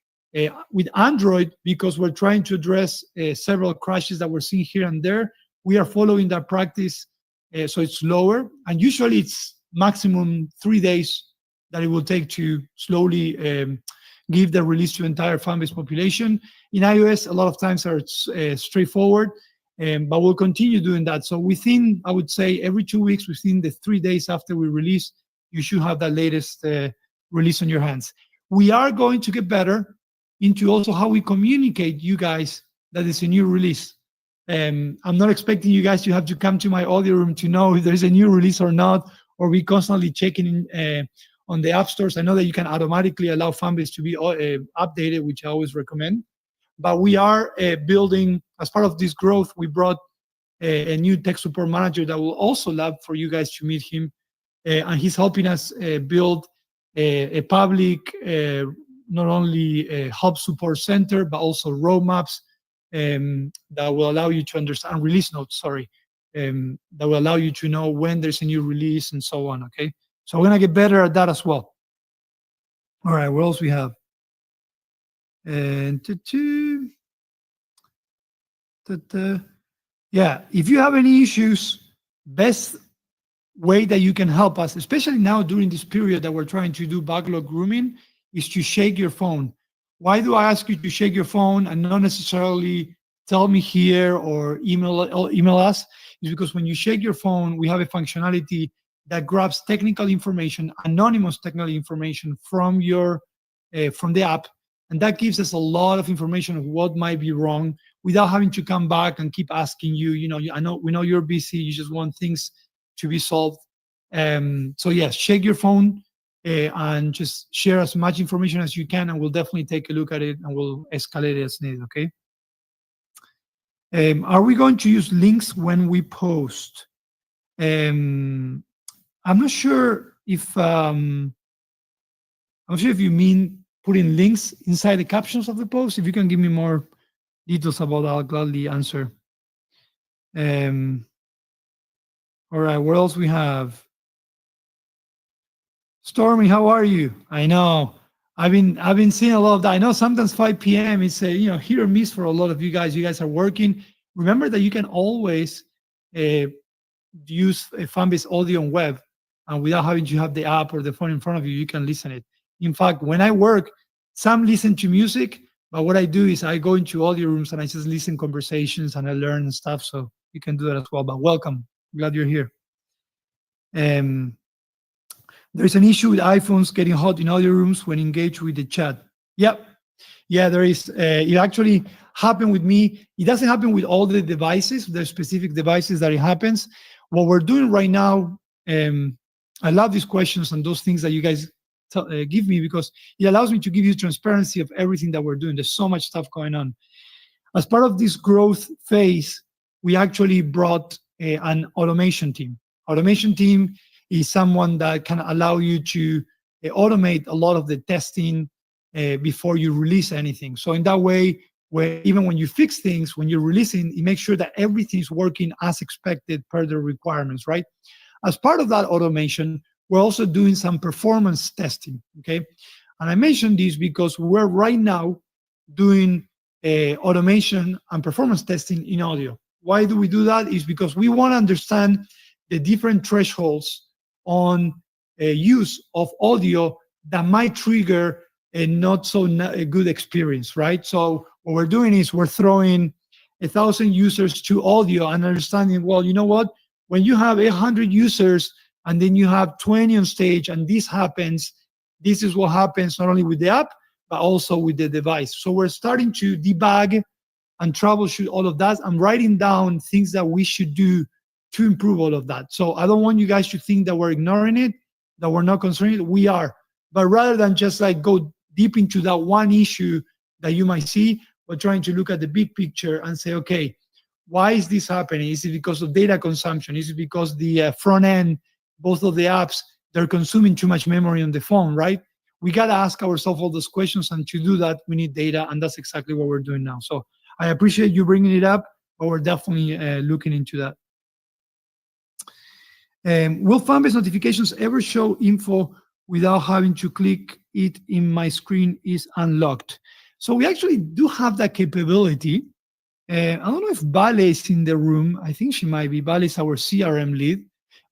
A: With Android, because we're trying to address several crashes that we're seeing here and there, we are following that practice, so it's lower. And usually it's maximum 3 days that it will take to slowly give the release to entire fan base population. In iOS, a lot of times are straightforward, but we'll continue doing that. So within, I would say, every 2 weeks, within the 3 days after we release, you should have that latest release on your hands. We are going to get better into also how we communicate you guys that it's a new release. I'm not expecting you guys to have to come to my audio room to know if there's a new release or not, or we constantly checking on the app stores. I know that you can automatically allow fanbase to be updated, which I always recommend. But we are building, as part of this growth, we brought a new tech support manager that will also love for you guys to meet him. And he's helping us build a public, not only a hub support center, but also roadmaps that will allow you to understand, release notes, sorry, that will allow you to know when there's a new release and so on, okay? So we're gonna get better at that as well. All right, what else we have? And yeah, if you have any issues, best way that you can help us, especially now during this period that we're trying to do backlog grooming, is to shake your phone. Why do I ask you to shake your phone and not necessarily tell me here or email us? Is because when you shake your phone, we have a functionality that grabs technical information, anonymous technical information from your from the app, and that gives us a lot of information of what might be wrong without having to come back and keep asking you. You know, we know you're busy. You just want things to be solved. So yes, shake your phone and just share as much information as you can, and we'll definitely take a look at it and we'll escalate it as needed. Okay. Are we going to use links when we post? I'm not sure if you mean putting links inside the captions of the post. If you can give me more details about that, I'll gladly answer. All right, what else we have? Stormy, how are you? I know I've been seeing a lot of that. I know sometimes 5 p.m. is a hit or miss for a lot of you guys. You guys are working. Remember that you can always use a fan-based audio on web, and without having to have the app or the phone in front of you, you can listen it. In fact, when I work, some listen to music, but what I do is I go into audio rooms and I just listen conversations and I learn and stuff. So you can do that as well. But welcome, glad you're here. There's an issue with iPhones getting hot in audio rooms when engaged with the chat. Yep. Yeah, there is. It actually happened with me. It doesn't happen with all the devices. There's specific devices that it happens. What we're doing right now, I love these questions and those things that you guys give me, because it allows me to give you transparency of everything that we're doing. There's so much stuff going on. As part of this growth phase, we actually brought an automation team. Automation team is someone that can allow you to automate a lot of the testing before you release anything. So in that way, even when you fix things, when you're releasing, it makes sure that everything is working as expected per the requirements, right? As part of that automation, we're also doing some performance testing, okay? And I mentioned this because we're right now doing automation and performance testing in audio. Why do we do that? Is because we want to understand the different thresholds on use of audio that might trigger a not so good experience, right? So what we're doing is we're throwing 1,000 users to audio and understanding, well, you know what? When you have 100 users and then you have 20 on stage and this happens, this is what happens not only with the app, but also with the device. So we're starting to debug and troubleshoot all of that. I'm writing down things that we should do to improve all of that. So I don't want you guys to think that we're ignoring it, that we're not considering it. We are. But rather than just like go deep into that one issue that you might see, we're trying to look at the big picture and say, okay, why is this happening? Is it because of data consumption? Is it because the front end, both of the apps, they're consuming too much memory on the phone, right? We got to ask ourselves all those questions, and to do that, we need data, and that's exactly what we're doing now. So I appreciate you bringing it up, but we're definitely looking into that. Will fan-based notifications ever show info without having to click it in my screen is unlocked? So we actually do have that capability. I don't know if Vale is in the room. I think she might be. Vale is our CRM lead.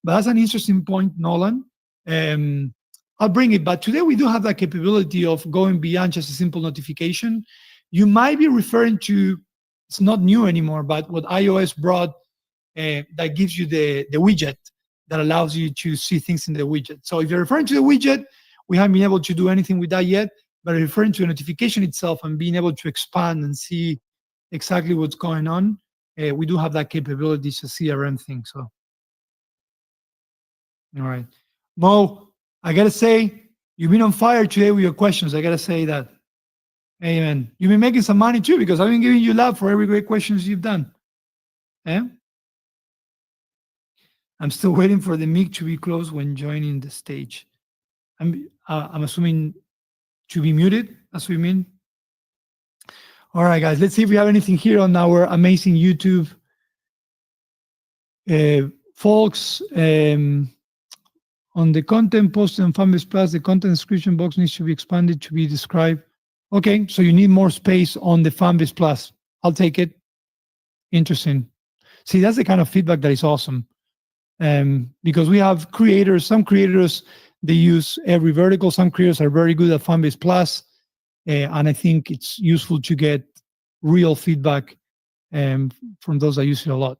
A: But that's an interesting point, Nolan. I'll bring it. But today we do have that capability of going beyond just a simple notification. You might be referring to, it's not new anymore, but what iOS brought that gives you the widget that allows you to see things in the widget. So if you're referring to the widget, we haven't been able to do anything with that yet, but referring to a notification itself and being able to expand and see exactly what's going on, we do have that capability. It's a CRM thing. So, all right. Mo, I got to say, you've been on fire today with your questions. I got to say that. Amen. You've been making some money too, because I've been giving you love for every great questions you've done. Eh? I'm still waiting for the mic to be closed when joining the stage. I'm assuming to be muted, as we mean. All right, guys, let's see if we have anything here on our amazing YouTube. Folks, on the content posted on Fanbase Plus, the content description box needs to be expanded to be described. Okay, so you need more space on the Fanbase Plus. I'll take it. Interesting. See, that's the kind of feedback that is awesome. Because we have creators, some creators, they use every vertical. Some creators are very good at Fanbase Plus. And I think it's useful to get real feedback from those that use it a lot.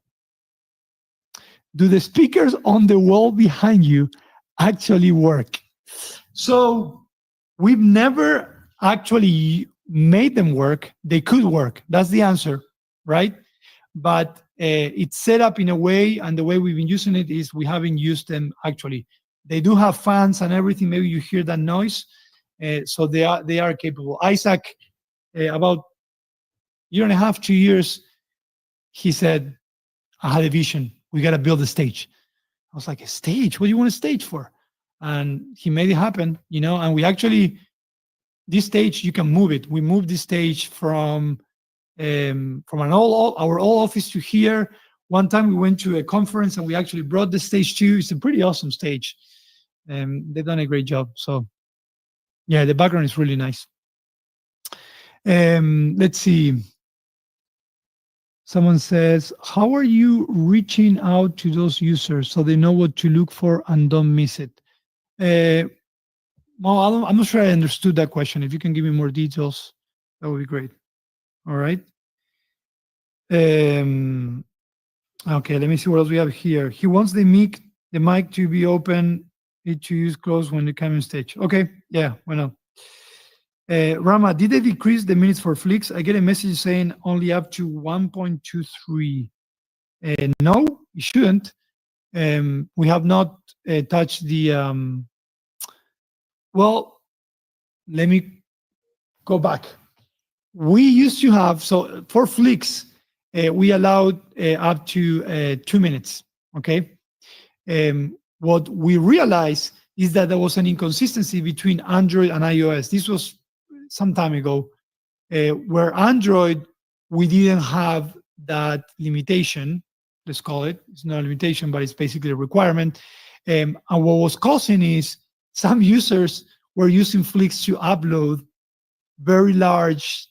A: Do the speakers on the wall behind you actually work? So we've never actually made them work. They could work. That's the answer, right? But it's set up in a way, and the way we've been using it is we haven't used them actually. They do have fans and everything. Maybe you hear that noise. So they are capable. Isaac, about a year and a half, 2 years, he said, I had a vision. We got to build a stage. I was like, a stage? What do you want a stage for? And he made it happen, you know, and we actually, this stage, you can move it. We moved this stage from our old office to here. One time we went to a conference and we actually brought the stage to. It's a pretty awesome stage. They've done a great job. So yeah, the background is really nice. Let's see. Someone says, how are you reaching out to those users so they know what to look for and don't miss it? Well, I'm not sure I understood that question. If you can give me more details, that would be great. All right. Okay, let me see what else we have here. He wants the mic to be open, it to use closed when the camera stage. Okay, yeah, why not? Rama, did they decrease the minutes for Flix? I get a message saying only up to 1.23. No, you shouldn't. We have not touched the. Well, let me go back. We used to have, so for Flix, we allowed up to 2 minutes. Okay. What we realized is that there was an inconsistency between Android and iOS. This was some time ago, where Android, we didn't have that limitation, let's call it. It's not a limitation, but it's basically a requirement. And what was causing is some users were using Flix to upload very large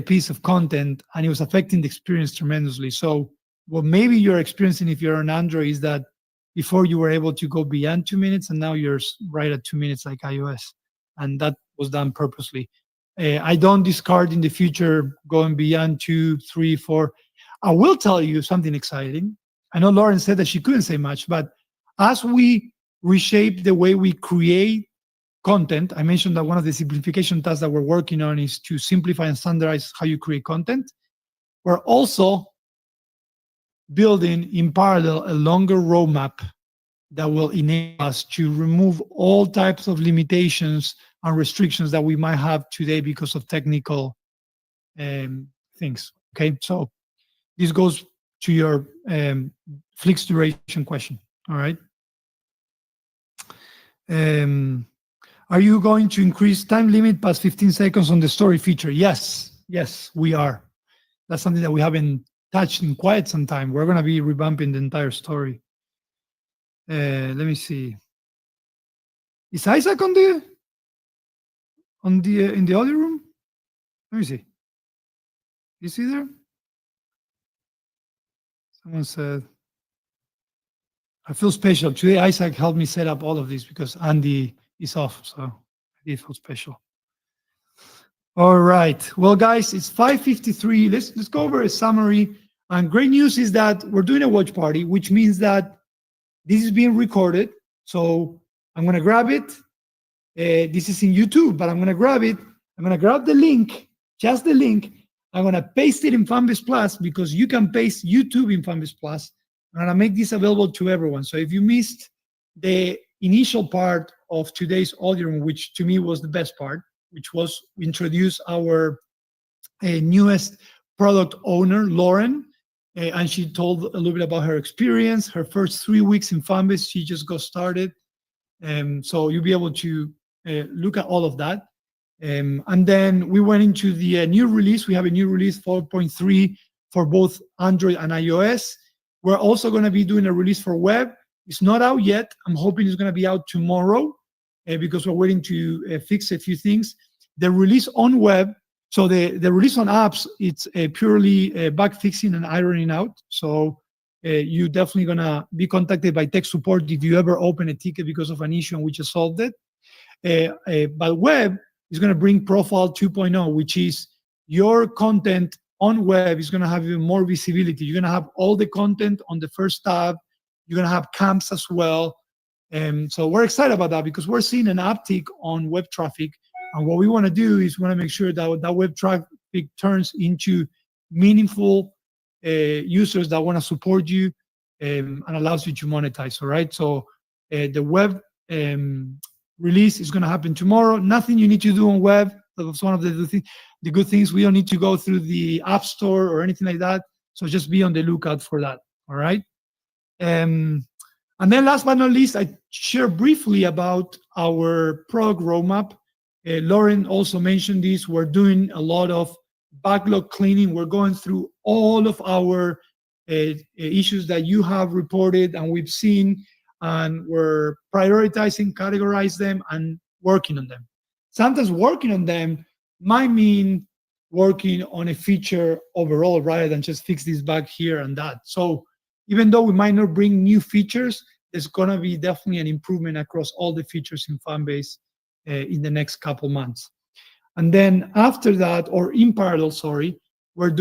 A: piece of content, and it was affecting the experience tremendously. So what maybe you're experiencing if you're on Android is that before you were able to go beyond 2 minutes, and now you're right at 2 minutes like iOS. And that was done purposely. I don't discard in the future going beyond 2, 3, 4. I will tell you something exciting. I know Lauren said that she couldn't say much, but as we reshape the way we create content, I mentioned that one of the simplification tasks that we're working on is to simplify and standardize how you create content. We're also building in parallel a longer roadmap that will enable us to remove all types of limitations and restrictions that we might have today because of technical things. Okay, so this goes to your Flix duration question. All right. Are you going to increase time limit past 15 seconds on the story feature? Yes, we are. That's something that we haven't touched in quite some time. We're going to be revamping the entire story. Let me see. Is Isaac on the in the audio room? Let me see. Is he there? Someone said, I feel special. Today, Isaac helped me set up all of this because Andy is off. So I did feel special. All right. Well, guys, it's 5:53. Let's go over a summary. And great news is that we're doing a watch party, which means that this is being recorded. So I'm going to grab it. This is in YouTube, but I'm going to grab it. I'm going to grab the link, just the link. I'm going to paste it in Fanbase Plus because you can paste YouTube in Fanbase Plus. I'm going to make this available to everyone. So if you missed the initial part of today's audio room, which to me was the best part, which was we introduce our newest product owner, Lauren, and she told a little bit about her experience, her first 3 weeks in Fanbase. She just got started. So you'll be able to look at all of that. And then we went into the new release. We have a new release 4.3 for both Android and iOS. We're also going to be doing a release for web. It's not out yet. I'm hoping it's going to be out tomorrow because we're waiting to fix a few things. The release on web, so the release on apps, it's purely bug fixing and ironing out. So you're definitely going to be contacted by tech support if you ever open a ticket because of an issue and we just solved it. But web is going to bring Profile 2.0, which is your content on web is going to have even more visibility. You're going to have all the content on the first tab. You're going to have camps as well. So we're excited about that because we're seeing an uptick on web traffic. And what we want to do is we want to make sure that that web traffic turns into meaningful users that want to support you and allows you to monetize. All right. So the web release is going to happen tomorrow. Nothing you need to do on web. That's one of the good things. We don't need to go through the App Store or anything like that. So just be on the lookout for that. All right. And then last but not least, I share briefly about our product roadmap. Lauren also mentioned this. We're doing a lot of backlog cleaning. We're going through all of our issues that you have reported and we've seen, and we're prioritizing, categorize them, and working on them. Sometimes working on them might mean working on a feature overall rather than just fix this bug here and that. So even though we might not bring new features, there's going to be definitely an improvement across all the features in Fanbase in the next couple months. And then after that, or in parallel, we're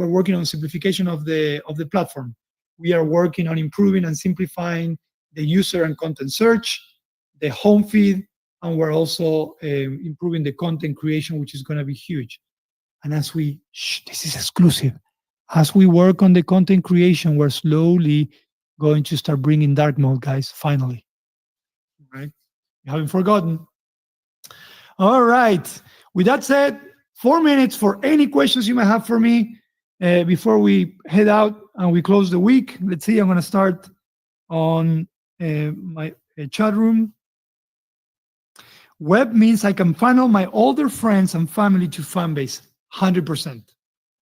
A: working on simplification of the platform. We are working on improving and simplifying the user and content search, the home feed, and we're also improving the content creation, which is going to be huge. And as this is exclusive. As we work on the content creation, we're slowly going to start bringing dark mode, guys, finally. All right? You haven't forgotten. All right. With that said, 4 minutes for any questions you might have for me before we head out and we close the week. Let's see. I'm going to start on my chat room. Web means I can funnel my older friends and family to Fanbase. 100%.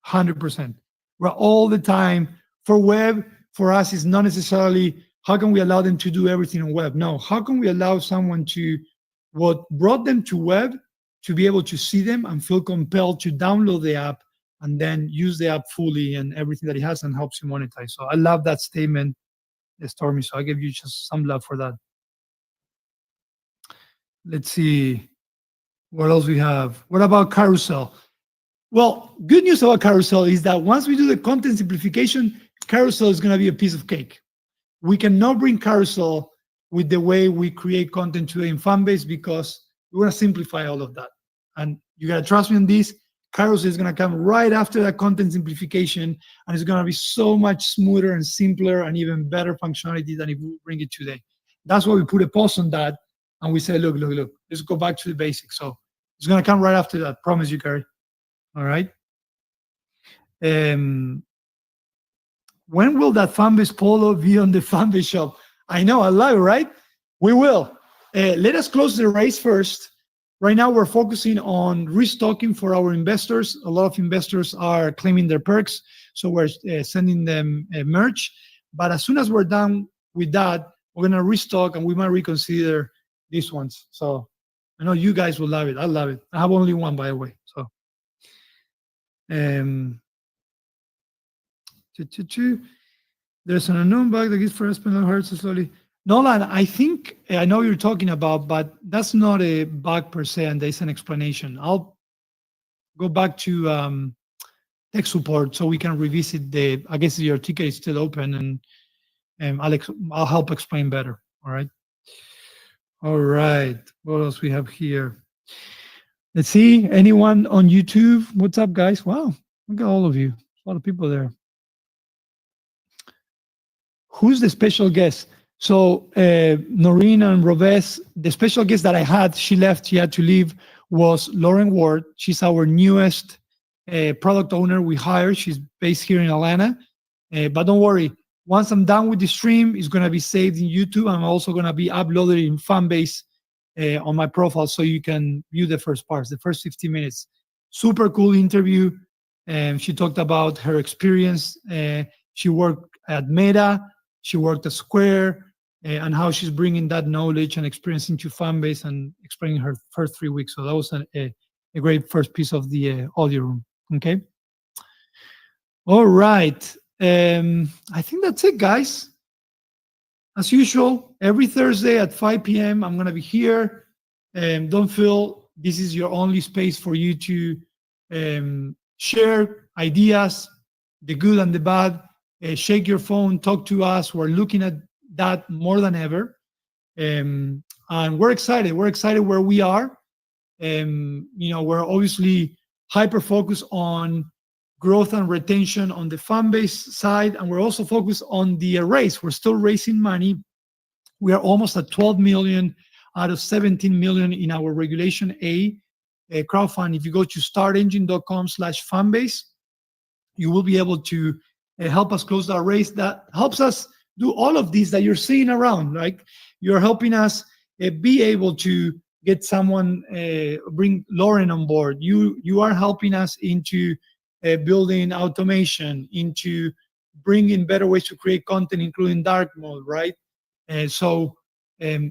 A: 100%. We're all the time. For web, for us, it's not necessarily how can we allow them to do everything on web. No, how can we allow someone to, what brought them to web, to be able to see them and feel compelled to download the app and then use the app fully and everything that it has and helps you monetize. So I love that statement, Stormy. So I give you just some love for that. Let's see what else we have. What about Carousel? Well, good news about Carousel is that once we do the content simplification, Carousel is going to be a piece of cake. We cannot bring Carousel with the way we create content today in Fanbase because we want to simplify all of that. And you got to trust me on this. Carlos is going to come right after that content simplification, and it's going to be so much smoother and simpler and even better functionality than if we bring it today. That's why we put a pause on that, and we say, look, let's go back to the basics. So it's going to come right after that. Promise you, Gary. All right. When will that Fanbase polo be on the Fanbase shop? I know, I love it, right? We will. Let us close the race first. Right now, we're focusing on restocking for our investors. A lot of investors are claiming their perks, so we're sending them merch. But as soon as we're done with that, we're going to restock, and we might reconsider these ones. So I know you guys will love it. I love it. I have only one, by the way. So there's an unknown bug that gives first penal hurts slowly. Nolan, I think I know you're talking about, but that's not a bug per se, and there's an explanation. I'll go back to tech support so we can revisit the. I guess your ticket is still open, and I'll help explain better. All right. All right. What else we have here? Let's see. Anyone on YouTube? What's up, guys? Wow, look at all of you. A lot of people there. Who's the special guest? So Noreen and Roves, the special guest that I had, she left, she had to leave, was Lauren Ward. She's our newest product owner we hired. She's based here in Atlanta. But don't worry, once I'm done with the stream, it's going to be saved in YouTube. I'm also going to be uploaded in Fanbase on my profile so you can view the first parts, the first 15 minutes. Super cool interview. She talked about her experience. She worked at Meta. She worked at Square. And how she's bringing that knowledge and experience into Fanbase and explaining her first 3 weeks. So that was a great first piece of the audio room. Okay. All right. I think that's it, guys. As usual, every Thursday at 5 p.m., I'm going to be here. Don't feel this is your only space for you to share ideas, the good and the bad. Shake your phone, talk to us. We're looking at that more than ever, and we're excited. We're excited where we are. We're obviously hyper focused on growth and retention on the Fanbase side, and we're also focused on the raise. We're still raising money. We are almost at 12 million out of 17 million in our Regulation A crowdfund. If you go to startengine.com/Fanbase, you will be able to help us close that raise. That helps us do all of these that you're seeing around. Like you're helping us be able to get someone, bring Lauren on board. You are helping us into building automation, into bringing better ways to create content, including dark mode, right? So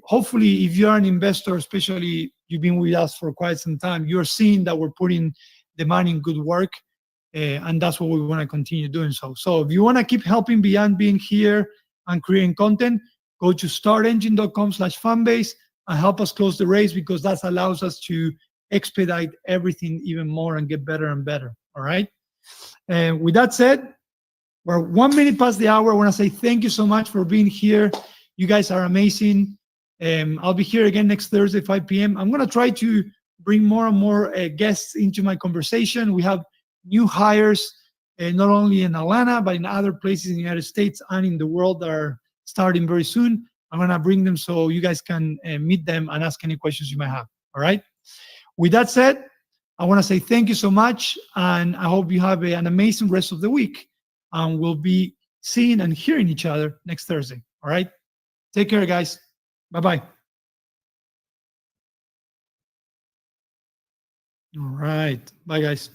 A: hopefully, if you're an investor, especially you've been with us for quite some time, you're seeing that we're putting the money in good work. And that's what we want to continue doing. So if you want to keep helping beyond being here and creating content, go to startengine.com/Fanbase and help us close the race, because that allows us to expedite everything even more and get better and better. All right. And with that said, we're 1 minute past the hour. I want to say thank you so much for being here. You guys are amazing. I'll be here again next Thursday, 5 p.m. I'm going to try to bring more and more guests into my conversation. We have new hires, not only in Atlanta, but in other places in the United States and in the world that are starting very soon. I'm going to bring them so you guys can meet them and ask any questions you might have. All right. With that said, I want to say thank you so much. And I hope you have an amazing rest of the week. And we'll be seeing and hearing each other next Thursday. All right. Take care, guys. Bye-bye. All right. Bye, guys.